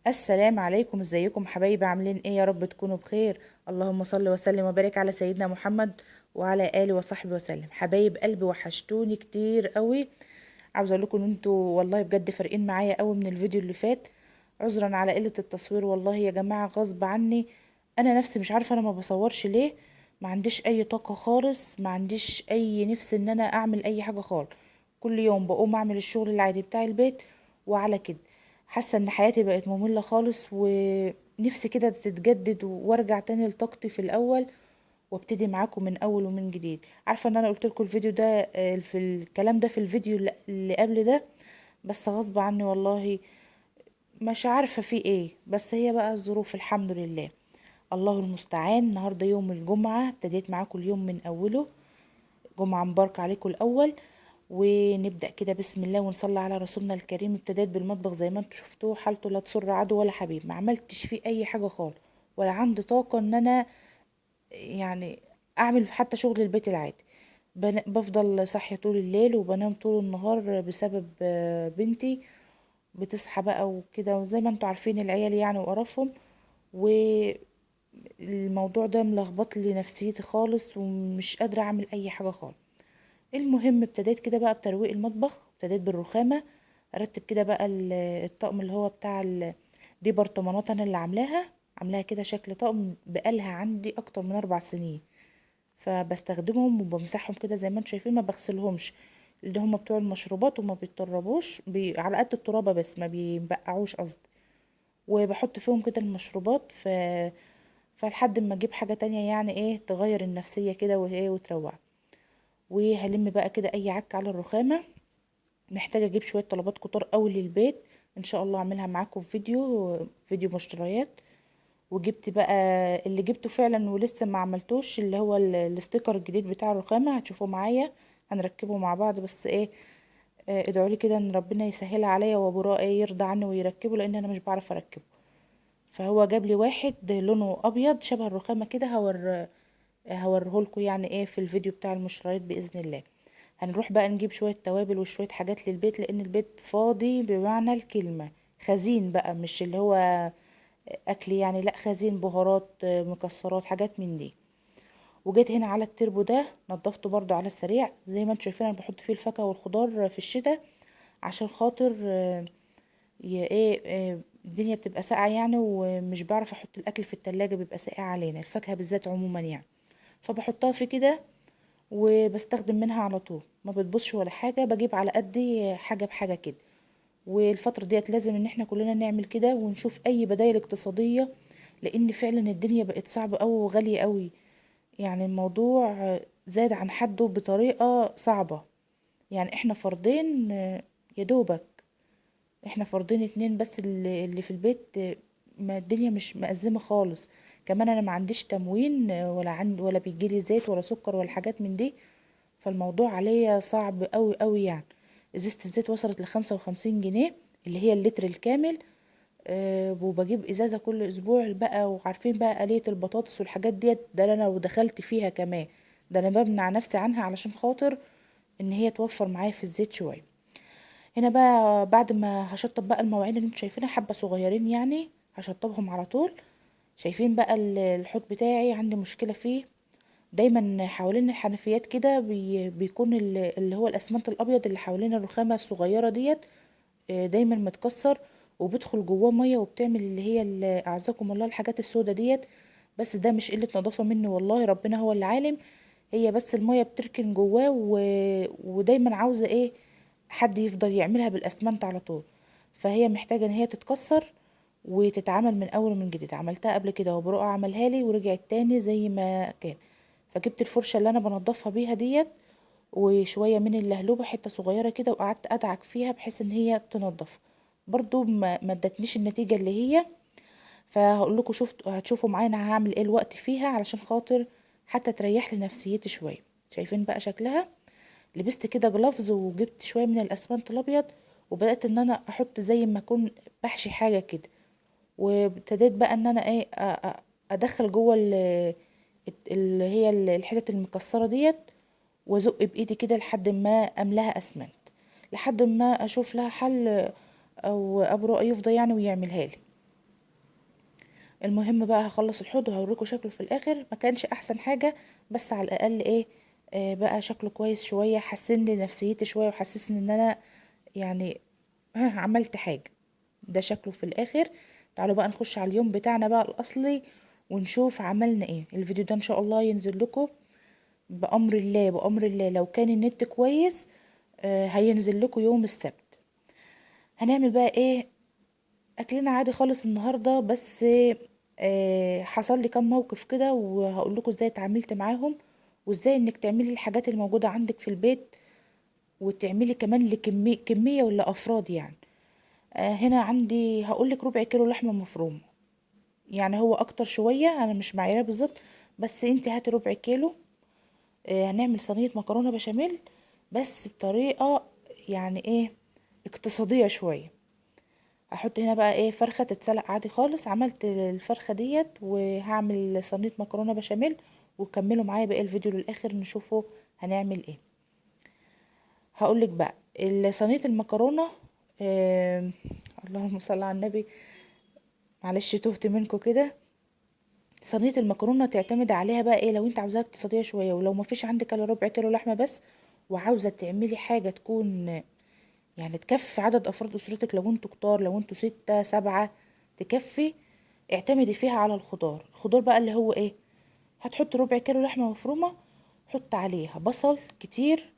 السلام عليكم، ازيكم حبايبي؟ عاملين ايه؟ يا رب تكونوا بخير. اللهم صل وسلم وبارك على سيدنا محمد وعلى اله وصحبه وسلم. حبايب قلبي وحشتوني كتير قوي. عاوزه اقول لكم ان انتوا والله بجد فارقين معايا قوي من الفيديو اللي فات. عذرا على قله التصوير، والله يا جماعه غصب عني. انا نفسي مش عارفه انا ما بصورش ليه. ما عنديش اي طاقه خالص، ما عنديش اي نفس ان انا اعمل اي حاجه خالص. كل يوم بقوم اعمل الشغل العادي بتاع البيت وعلى كده. حاسه ان حياتي بقت ممله خالص، ونفسي كده تتجدد وارجع تاني لطاقتي في الاول، وابتدي معاكم من اول ومن جديد. عارفه ان انا قلت لكم الفيديو ده، في الكلام ده في الفيديو اللي قبل ده، بس غصب عني والله. مش عارفه في ايه، بس هي بقى الظروف، الحمد لله. الله المستعان. النهارده يوم الجمعه، ابتديت معاكم اليوم من اوله. جمعة مباركة عليكم الأول. ونبدأ كده بسم الله ونصلي على رسولنا الكريم. ابتديت بالمطبخ زي ما انتوا شفتوه، حالته لا تسر عدو ولا حبيب. ما عملتش فيه أي حاجة خالص، ولا عندي طاقة إن أنا يعني أعمل حتى شغل البيت العادي. بفضل صاحية طول الليل وبنام طول النهار بسبب بنتي. بتصحى بقى وكده، وزي ما انتوا عارفين العيال يعني وقرفهم. والموضوع ده ملخبط لي نفسيتي خالص، ومش قادرة أعمل أي حاجة خالص. المهم ابتديت كده بقى بترويق المطبخ، ابتديت بالرخامة. ارتب كده بقى الطقم اللي هو بتاع دي برطمانات انا اللي عاملاها كده شكل طقم، بقالها عندي اكتر من 4 سنين. فبستخدمهم وبمسحهم كده زي ما انتم شايفين، ما بغسلهمش. اللي هم بتوع المشروبات وما بيتطربوش على قد الترابة بس ما بيبقعوش قصدي. وبحط فيهم كده المشروبات فلحد ما اجيب حاجة تانية يعني ايه تغير النفسية كده وايه وتروق. وهلم بقى كده اي عك على الرخامة. محتاجة اجيب شوية طلبات كتار قوي للبيت. ان شاء الله اعملها معاكم في فيديو مشتريات. وجبت بقى اللي جبته فعلا ولسه ما عملتوش، اللي هو الستيكر الجديد بتاع الرخامة، هتشوفوه معايا. هنركبه مع بعض، بس ايه، ادعوا لي كده ان ربنا يسهلها عليا وابو رائي يرضى عني ويركبه، لان انا مش بعرف اركبه. فهو جاب لي واحد لونه ابيض شبه الرخامة كده، هوريهولكوا يعني ايه في الفيديو بتاع المشتريات باذن الله. هنروح بقى نجيب شوية توابل وشوية حاجات للبيت، لان البيت فاضي بمعنى الكلمة. خزين بقى، مش اللي هو اكل يعني، لا خزين بهارات، مكسرات، حاجات من دي. وجيت هنا على التربو ده، نضفته برضو على السريع. زي ما انتم شايفين انا بحط فيه الفاكهة والخضار في الشتاء، عشان خاطر الدنيا بتبقى ساقعة يعني، ومش بعرف احط الاكل في التلاجة، بيبقى ساقع علينا الفاكهة بالذات عموما يعني. فبحطها في كده وبستخدم منها على طول، ما بتبصش ولا حاجة، بجيب على قدي حاجة بحاجة كده. والفترة ديت لازم ان احنا كلنا نعمل كده ونشوف اي بدائل اقتصادية، لان فعلا الدنيا بقت صعبة اوي وغالية اوي. يعني الموضوع زاد عن حده بطريقة صعبة. يعني احنا فردين، يا دوبك احنا فردين اتنين بس اللي في البيت، ما الدنيا مش مأزمة خالص. كمان انا ما عنديش تموين، ولا بيجيلي زيت ولا سكر ولا حاجات من دي. فالموضوع عليا صعب قوي قوي يعني. ازازة الزيت وصلت ل55 جنيه، اللي هي اللتر الكامل. وبجيب ازازة كل اسبوع بقى. وعارفين بقى آلية البطاطس والحاجات ديت، ده انا لو دخلت فيها كمان، ده انا بمنع نفسي عنها علشان خاطر ان هي توفر معايا في الزيت شوية. هنا بقى بعد ما هشطب بقى المواعين اللي انتوا شايفينها حبة صغيرين يعني، هشطبهم على طول. شايفين بقى الحوض بتاعي عندي مشكلة فيه. دايما حوالين الحنفيات كده بيكون اللي هو الاسمنت الابيض اللي حوالين الرخامه الصغيره ديت، دايما متكسر، وبيدخل جواه ميه وبتعمل اللي هي اعزكم الله الحاجات السودة ديت. بس ده مش قله نظافه مني والله، ربنا هو اللي عالم. هي بس الميه بتركن جواه ودايما عاوزه ايه، حد يفضل يعملها بالاسمنت على طول. فهي محتاجه ان هي تتكسر وتتعمل من اول ومن جديد. عملتها قبل كده وبرقع عملها لي ورجعت تاني زي ما كان. فجبت الفرشه اللي انا بنضفها بيها ديت، وشويه من اللهلوبه حته صغيره كده، وقعدت ادعك فيها بحيث ان هي تنضف. برضو ما ادتنيش النتيجه اللي هي. فهقول لكم هتشوفوا معايا انا هعمل ايه الوقت فيها، علشان خاطر حتى تريح لي نفسيتي شويه. شايفين بقى شكلها. لبست كده جلافز وجبت شويه من الاسمنت الابيض، وبدات ان انا احط زي ما اكون بحشي حاجه كده. وابتديت بقى ان انا ايه ادخل جوه اللي هي الحتت المكسره ديت، وازق بايدي كده لحد ما املاها اسمنت، لحد ما اشوف لها حل، او ابو رؤى يفضى يعني ويعملها لي. المهم بقى هخلص الحوض وهوريكم شكله في الاخر. ما كانش احسن حاجة، بس على الاقل ايه، بقى شكله كويس شوية، حسن لي نفسيتي شوية وحسسني ان انا يعني عملت حاجة. ده شكله في الاخر. تعالوا بقى نخش على اليوم بتاعنا بقى الاصلي ونشوف عملنا ايه. الفيديو ده ان شاء الله ينزل لكم بأمر الله، بأمر الله لو كان النت كويس هينزل لكم يوم السبت. هنعمل بقى ايه؟ اكلنا عادي خالص النهارده، بس حصل لي كام موقف كده وهقول لكم ازاي اتعاملت معاهم، وازاي انك تعملي الحاجات الموجوده عندك في البيت وتعملي كمان كميه ولا افراد يعني. هنا عندي هقول لك ربع كيلو لحمه مفرومه، يعني هو اكتر شويه، انا مش معيره بالظبط، بس انت هاتي ربع كيلو. هنعمل صينيه مكرونه بشاميل بس بطريقه يعني ايه، اقتصاديه شويه. احط هنا بقى ايه فرخة تتسلق عادي خالص. عملت الفرخة ديت وهعمل صينية مكرونة بشاميل، وكملوا معايا باقي الفيديو للاخر نشوفوا هنعمل ايه. هقولك بقى صينية المكرونة. آه اللهم صل على النبي، معلش تهت منكم كده. صينية المكرونة تعتمد عليها بقى ايه، لو انت عاوزاها اقتصادية شوية ولو ما فيش عندك الا ربع كيلو لحمة بس، وعاوزة تعملي حاجة تكون يعني تكفي عدد افراد اسرتك، لو انتوا كتار، لو انتوا 6 7 تكفي، اعتمدي فيها على الخضار. الخضار بقى اللي هو ايه، هتحط ربع كيلو لحمة مفرومة، حط عليها بصل كتير،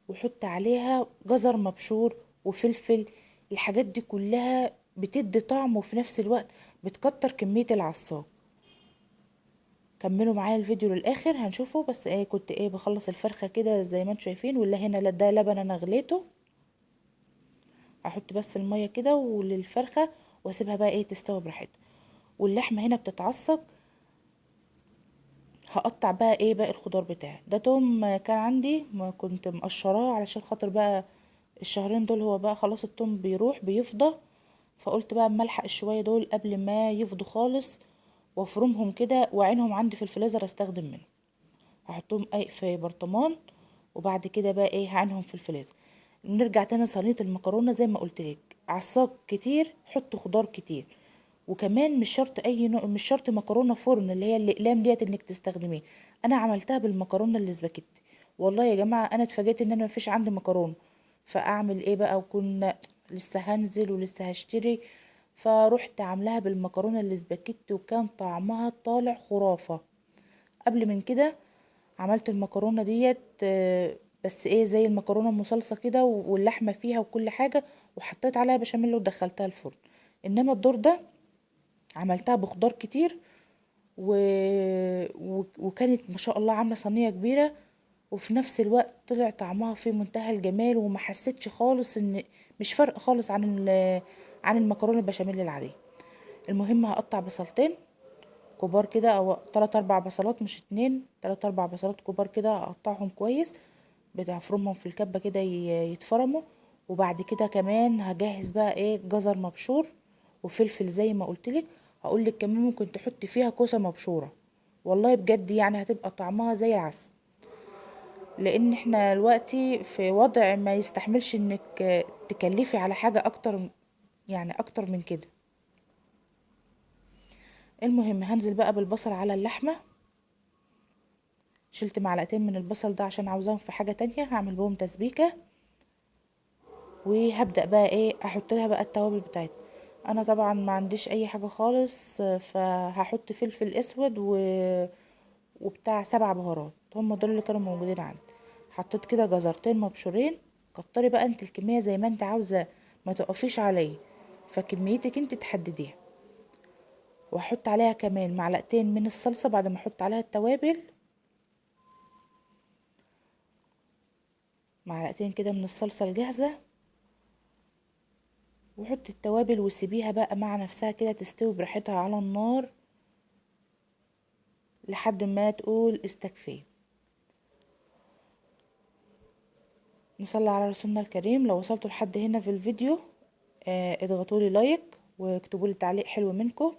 وحط عليها جزر مبشور وفلفل. الحاجات دي كلها بتدي طعم وفي نفس الوقت بتكتر كمية العصاج. كملوا معايا الفيديو للاخر هنشوفه. بس ايه، كنت ايه بخلص الفرخة كده زي ما انتم شايفين، ولا هنا لا ده لبن انا غليته. احط بس المية كده وللفرخة واسيبها بقى ايه تستوي براحتها. واللحمة هنا بتتعصج. هقطع بقى ايه باقي الخضار بتاعي. ده توم كان عندي ما كنت مقشراه علشان خاطر بقى الشهرين دول هو بقى خلاص التوم بيروح بيفضى، فقلت بقى اما الحق شويه دول قبل ما يفضوا خالص وافرمهم كده واعينهم عندي في الفريزر استخدم منهم. هحطهم اي في برطمان، وبعد كده بقى ايه هعينهم في الفريزر. نرجع تاني صينيه المكرونه زي ما قلت لك، عصاك كتير حط خضار كتير. وكمان مش شرط اي نوع، مش شرط مكرونه فرن اللي هي الاقلام ديت انك تستخدميه. انا عملتها بالمكرونه الاسباجيتي. والله يا جماعه انا اتفاجئت ان انا مفيش عندي مكرونه، فاعمل ايه بقى، وكنا لسه هنزل ولسه هشتري، فروحت عاملاها بالمكرونه الاسباجيتي وكان طعمها طالع خرافه. قبل من كده عملت المكرونه ديت بس ايه زي المكرونه المصلصه كده واللحمه فيها وكل حاجه، وحطيت عليها بشاميل ودخلتها الفرن. انما الدور ده عملتها بخضار كتير و... وكانت ما شاء الله عامله صينيه كبيره، وفي نفس الوقت طلع طعمها في منتهى الجمال، وما حسيتش خالص ان مش فرق خالص عن المكرونه البشاميل العاديه. المهم هقطع بصلتين كبار كده او 3 4 بصلات، مش 2، 3 4 بصلات كبار كده اقطعهم كويس، بتفرمهم في الكبة كده يتفرموا. وبعد كده كمان هجهز بقى ايه جزر مبشور وفلفل زي ما قلتلك. هقولك كمان ممكن تحطي فيها كوسة مبشورة، والله بجد يعني هتبقى طعمها زي العسل. لان احنا دلوقتي في وضع ما يستحملش انك تكلفي على حاجة اكتر، يعني اكتر من كده. المهم هنزل بقى بالبصل على اللحمة. شلت معلقتين من البصل ده عشان عاوزاهم في حاجة تانية هعمل بهم تسبيكة. وهبدأ بقى ايه احط لها بقى التوابل بتاعتها. انا طبعا ما عنديش اي حاجة خالص، فهحط فلفل اسود وبتاع 7 بهارات، هم دول اللي كانوا موجودين عندي. حطيت كده جزرتين مبشورين. كتري بقى انت الكمية زي ما انت عاوزة، ما تقفيش عليه، فكميتك انت تحدديها. واحط عليها كمان معلقتين من الصلصة بعد ما احط عليها التوابل، معلقتين كده من الصلصة الجاهزة. وحط التوابل وسيبيها بقى مع نفسها كده تستوي براحتها على النار لحد ما تقول استكفي. نصلي على رسولنا الكريم. لو وصلتوا لحد هنا في الفيديو اضغطوا لي لايك واكتبوا لي تعليق حلو منكم،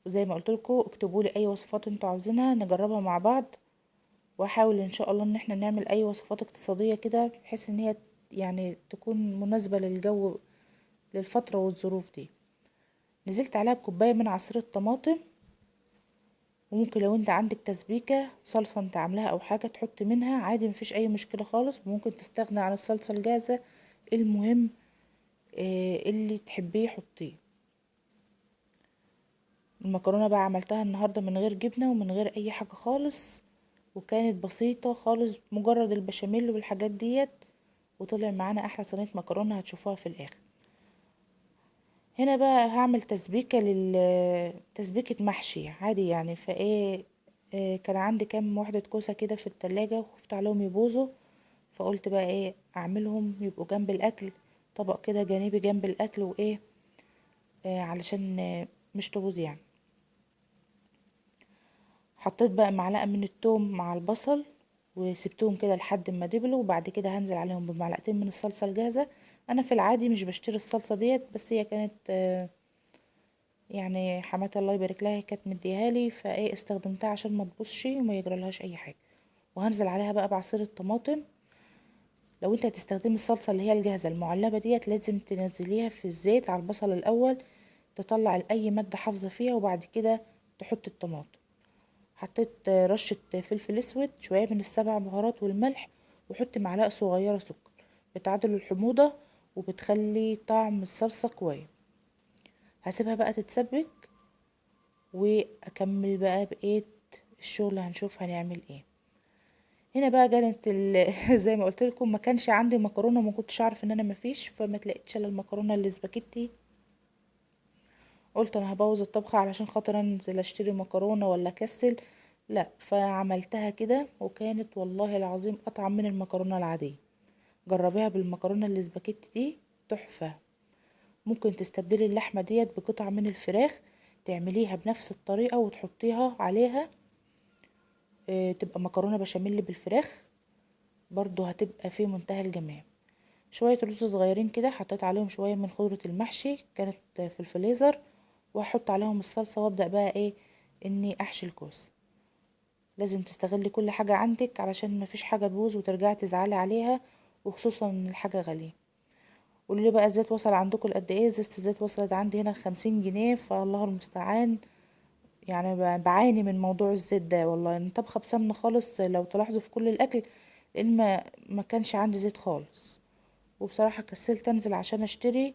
وزي ما قلت لكم اكتبوا لي اي وصفات انتوا عاوزينها نجربها مع بعض. واحاول ان شاء الله ان احنا نعمل اي وصفات اقتصادية كده بحيث ان هي يعني تكون مناسبة للجو للفترة والظروف دي. نزلت عليها بكوباية من عصير الطماطم وممكن لو انت عندك تسبيكة صلصة انت عاملاها او حاجة تحط منها عادي، مفيش اي مشكلة خالص. وممكن تستغنى عن الصلصة الجاهزة. المهم اللي تحبيه حطيه. المكرونة بقى عملتها النهاردة من غير جبنة ومن غير اي حاجة خالص، وكانت بسيطة خالص، مجرد البشاميل والحاجات ديت، وطلع معانا احلى صينية مكرونة هتشوفوها في الاخر. هنا بقى هعمل تسبيكة محشي عادي يعني. فايه كان عندي كام وحدة كوسة كده في التلاجة وخفت عليهم يبوظوا، فقلت بقى ايه اعملهم يبقوا جنب الاكل، طبق كده جانبي جنب الاكل، وايه علشان مش تبوظ يعني. حطيت بقى معلقة من التوم مع البصل وسبتهم كده لحد ما دبلوا، وبعد كده هنزل عليهم بمعلقتين من الصلصة الجاهزة. انا في العادي مش بشتري الصلصة ديت، بس هي كانت يعني حماتي الله يبارك لها كانت مديهالي، فايه استخدمتها عشان ما تبوظش وما يجرالهاش اي حاجه. وهنزل عليها بقى بعصير الطماطم. لو انت هتستخدمي الصلصه اللي هي الجاهزه المعلبه ديت، لازم تنزليها في الزيت على البصل الاول، تطلع اي ماده حافظه فيها، وبعد كده تحط الطماطم. حطيت رشه فلفل اسود، شويه من السبع بهارات والملح، وحط معلقه صغيره سكر، بتعادل الحموضه وبتخلي طعم الصلصه كويس. هسيبها بقى تتسبك واكمل بقى بقية الشغل، هنشوف هنعمل ايه. هنا بقى كانت زي ما قلت لكم ما كانش عندي مكرونه، ما كنتش اعرف ان انا ما فيش، فما تلاقيتش الا المكرونه الاسباجيتي. قلت انا هبوظ الطبخه علشان خاطر انزل اشتري مكرونه ولا اكسل، لا، فعملتها كده وكانت والله العظيم اطعم من المكرونه العاديه. جربيها بالمكرونه الاسباجيتي دي، تحفه. ممكن تستبدلي اللحمه ديت بقطع من الفراخ، تعمليها بنفس الطريقه وتحطيها عليها تبقى مكرونه بشاميل بالفراخ، برضو هتبقى في منتهى الجمال. شويه رز صغيرين كده، حطيت عليهم شويه من خضره المحشي كانت في الفريزر، وهحط عليهم الصلصه وابدا بقى ايه اني احشي الكوسه. لازم تستغلي كل حاجه عندك علشان مفيش حاجه تبوظ وترجعي تزعلي عليها، وخصوصا ان الحاجه غاليه. قولوا لي بقى الزيت وصل عندكم لقد ايه؟ ازازه الزيت وصلت عندي هنا ل50 جنيه، فالله المستعان. يعني بعاني من موضوع الزيت ده والله. انا طبخه بسمنه خالص لو تلاحظوا في كل الاكل، لان ما كانش عندي زيت خالص. وبصراحه كسلت انزل عشان اشتري.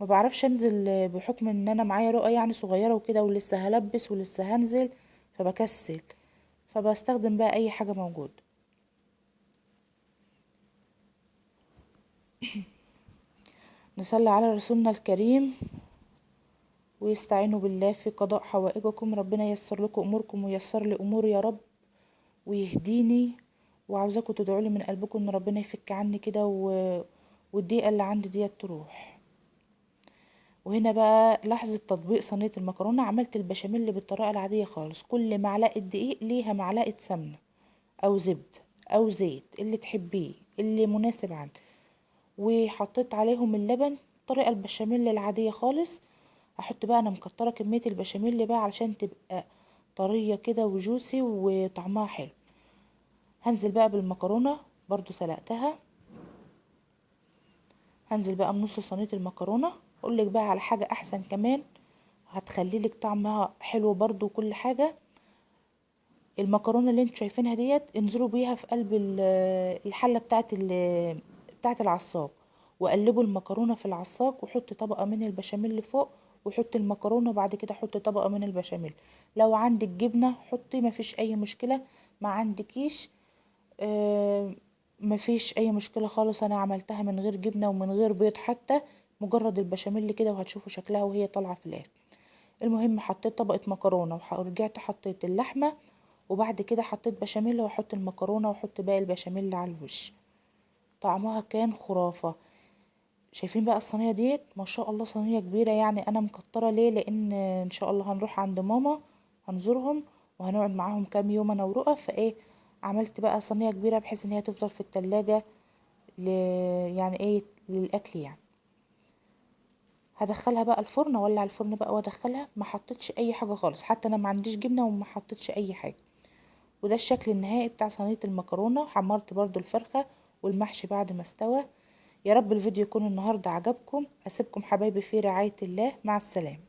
ما بعرفش انزل بحكم ان انا معايا رؤى يعني صغيره وكده، ولسه هلبس ولسه هنزل، فبكسل. فبستخدم بقى اي حاجه موجوده. نصلي على رسولنا الكريم، ويستعينوا بالله في قضاء حوائجكم. ربنا ييسر لكم اموركم وييسر لي اموري يا رب، ويهديني. وعاوزاكم تدعوا لي من قلبكم ان ربنا يفك عني كده والضيقه اللي عندي ديت تروح. وهنا بقى لحظه تطبيق صينيه المكرونه. عملت البشاميل بالطريقه العاديه خالص، كل معلقه دقيق ليها معلقه سمنه او زبده او زيت اللي تحبيه اللي مناسب عندك، وحطيت عليهم اللبن، الطريقه البشاميل العاديه خالص. احط بقى انا مكتره كميه البشاميل بقى علشان تبقى طريه كده وجوسي وطعمها حلو. هنزل بقى بالمكرونه برضو سلقتها. هنزل بقى بنص صينيه المكرونه. اقول لك بقى على حاجه احسن كمان، هتخلي لك طعمها حلو برضو وكل حاجه. المكرونه اللي انتوا شايفينها ديت انزلوا بيها في قلب الحله بتاعه العصاق، وقلبوا المكرونه في العصاق، وحط طبقه من البشاميل فوق، وحط المكرونه، وبعد كده حط طبقه من البشاميل. لو عندك جبنه حطي، ما فيش اي مشكله. ما عندكيش آه مفيش اي مشكله خالص. انا عملتها من غير جبنه ومن غير بيض حتى، مجرد البشاميل كده، وهتشوفوا شكلها وهي طالعه في الاخر. المهم حطيت طبقه مكرونه ورجعت حطيت اللحمه، وبعد كده حطيت بشاميل، واحط المكرونه واحط باقي البشاميل على الوش. طعمها كان خرافه. شايفين بقى الصينيه ديت؟ ما شاء الله صينيه كبيره يعني. انا مكتره ليه؟ لان ان شاء الله هنروح عند ماما، هنزورهم وهنقعد معاهم كام يوم انا ورؤى، فايه عملت بقى صينيه كبيره بحيث ان هي تفضل في التلاجة ل... يعني ايه للاكل يعني. هدخلها بقى الفرن، اولع الفرن بقى وادخلها. ما حطيتش اي حاجه خالص، حتى انا ما عنديش جبنه وما حطيتش اي حاجه. وده الشكل النهائي بتاع صينيه المكرونه. حمرت برضو الفرخه والمحشي بعد ما استوى. يا رب الفيديو يكون النهارده عجبكم. اسيبكم حبايبي في رعايه الله، مع السلامه.